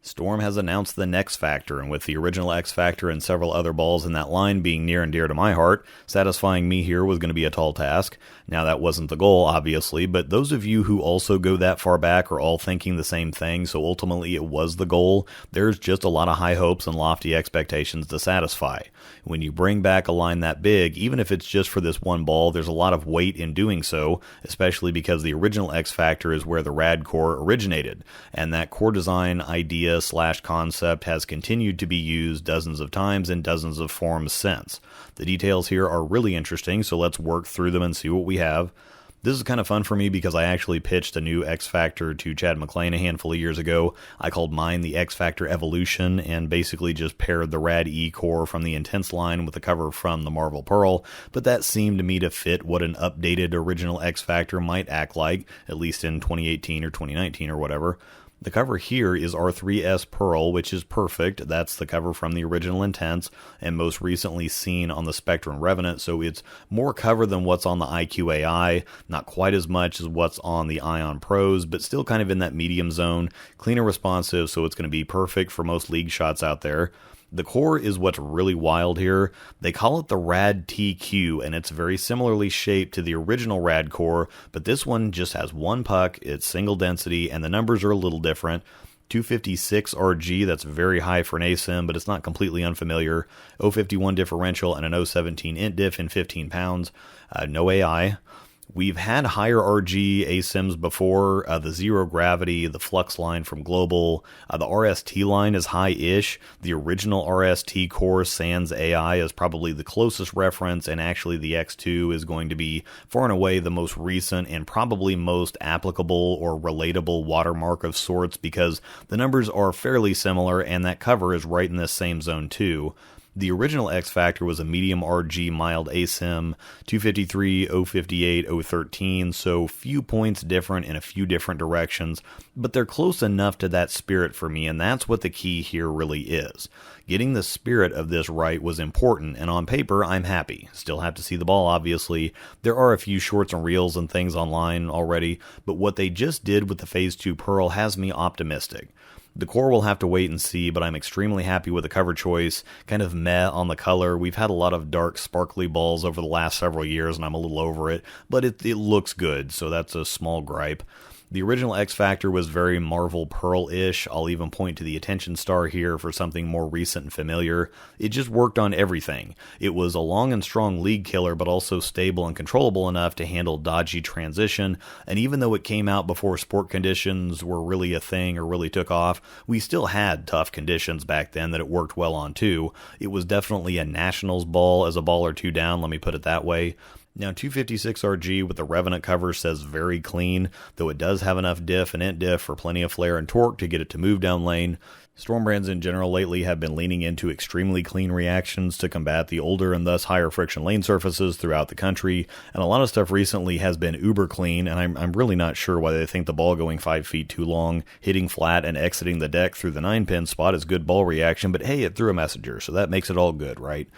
Storm has announced the Next Factor, and with the original X Factor and several other balls in that line being near and dear to my heart, satisfying me here was going to be a tall task. Now, that wasn't the goal, obviously, but those of you who also go that far back are all thinking the same thing, so ultimately it was the goal. There's just a lot of high hopes and lofty expectations to satisfy. When you bring back a line that big, even if it's just for this one ball, there's a lot of weight in doing so, especially because the original X Factor is where the rad core originated, and that core design idea / concept has continued to be used dozens of times in dozens of forms since. The details here are really interesting, so let's work through them and see what we have. This is kind of fun for me because I actually pitched a new X Factor to Chad McClain a handful of years ago. I called mine the X Factor Evolution and basically just paired the Rad E core from the Intense line with the cover from the Marvel Pearl, but that seemed to me to fit what an updated original X Factor might act like, at least in 2018 or 2019 or whatever. The cover here is R3S Pearl, which is perfect. That's the cover from the original Intense, and most recently seen on the Spectrum Revenant, so it's more cover than what's on the IQAI, not quite as much as what's on the Ion Pros, but still kind of in that medium zone, clean and responsive, so it's going to be perfect for most league shots out there. The core is what's really wild here. They call it the Rad TQ, and it's very similarly shaped to the original Rad core, but this one just has one puck, it's single density, and the numbers are a little different. 256 RG, that's very high for an ASIM, but it's not completely unfamiliar. 051 differential and an 017 int diff in 15 pounds. No AI. We've had higher RG ASIMs before, the Zero Gravity, the Flux line from Global, the RST line is high-ish. The original RST core sans AI is probably the closest reference, and actually the X2 is going to be far and away the most recent and probably most applicable or relatable watermark of sorts because the numbers are fairly similar and that cover is right in this same zone too. The original X Factor was a medium RG mild ASIM, 253, 058, 013, so few points different in a few different directions, but they're close enough to that spirit for me, and that's what the key here really is. Getting the spirit of this right was important, and on paper, I'm happy. Still have to see the ball, obviously. There are a few shorts and reels and things online already, but what they just did with the Phase 2 Pearl has me optimistic. The core will have to wait and see, but I'm extremely happy with the cover choice, kind of meh on the color. We've had a lot of dark, sparkly balls over the last several years, and I'm a little over it, but it looks good, so that's a small gripe. The original X Factor was very Marvel Pearl-ish. I'll even point to the Attention Star here for something more recent and familiar. It just worked on everything. It was a long and strong league killer, but also stable and controllable enough to handle dodgy transition, and even though it came out before sport conditions were really a thing or really took off, we still had tough conditions back then that it worked well on too. It was definitely a Nationals ball as a ball or two down, let me put it that way. Now, 256 RG with the Revenant cover says very clean, though it does have enough diff and int diff for plenty of flare and torque to get it to move down lane. Storm brands in general lately have been leaning into extremely clean reactions to combat the older and thus higher friction lane surfaces throughout the country, and a lot of stuff recently has been uber clean, and I'm really not sure why they think the ball going 5 feet too long, hitting flat, and exiting the deck through the 9-pin spot is good ball reaction, but hey, it threw a messenger, so that makes it all good, right?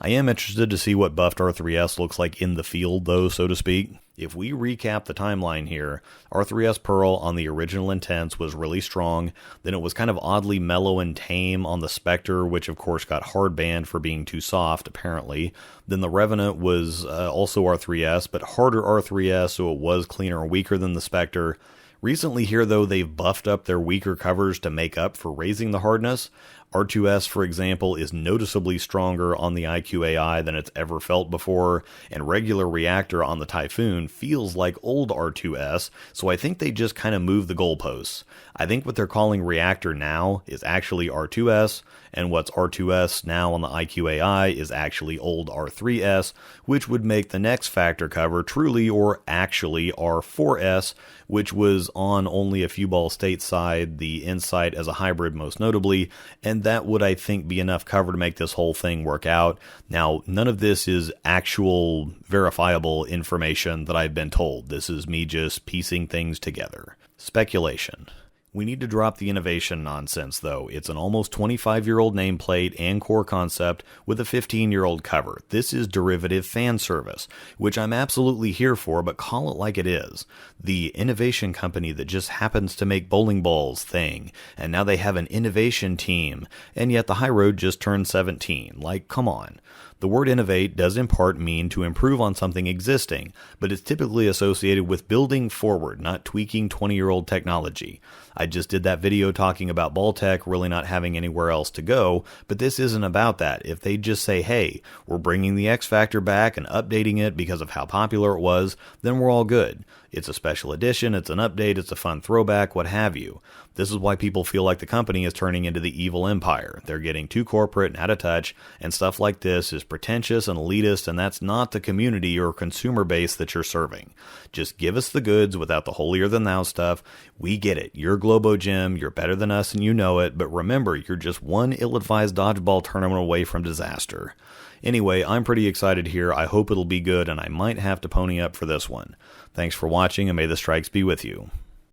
I am interested to see what buffed R3S looks like in the field, though, so to speak. If we recap the timeline here, R3S Pearl on the original Intense was really strong, then it was kind of oddly mellow and tame on the Spectre, which of course got hard banned for being too soft, apparently. Then the Revenant was also R3S, but harder R3S, so it was cleaner and weaker than the Spectre. Recently here, though, they've buffed up their weaker covers to make up for raising the hardness. R2S, for example, is noticeably stronger on the IQAI than it's ever felt before, and regular Reactor on the Typhoon feels like old R2S, so I think they just kind of moved the goalposts. I think what they're calling Reactor now is actually R2S, and what's R2S now on the IQAI is actually old R3S, which would make the next factor cover truly or actually R4S, which was on only a few balls stateside, the Insight as a hybrid most notably, and that would, I think, be enough cover to make this whole thing work out. Now, none of this is actual verifiable information that I've been told. This is me just piecing things together. Speculation. We need to drop the innovation nonsense, though. It's an almost 25-year-old nameplate and core concept with a 15-year-old cover. This is derivative fan service, which I'm absolutely here for, but call it like it is. The innovation company that just happens to make bowling balls thing, and now they have an innovation team, and yet the high road just turned 17. Like, come on. The word innovate does in part mean to improve on something existing, but it's typically associated with building forward, not tweaking 20-year-old technology. I just did that video talking about ball tech really not having anywhere else to go, but this isn't about that. If they just say, hey, we're bringing the X Factor back and updating it because of how popular it was, then we're all good. It's a special edition, it's an update, it's a fun throwback, what have you. This is why people feel like the company is turning into the evil empire. They're getting too corporate and out of touch, and stuff like this is pretentious and elitist, and that's not the community or consumer base that you're serving. Just give us the goods without the holier-than-thou stuff. We get it. You're Globo Gym, you're better than us and you know it, but remember, you're just one ill-advised dodgeball tournament away from disaster. Anyway, I'm pretty excited here. I hope it'll be good, and I might have to pony up for this one. Thanks for watching, and may the strikes be with you.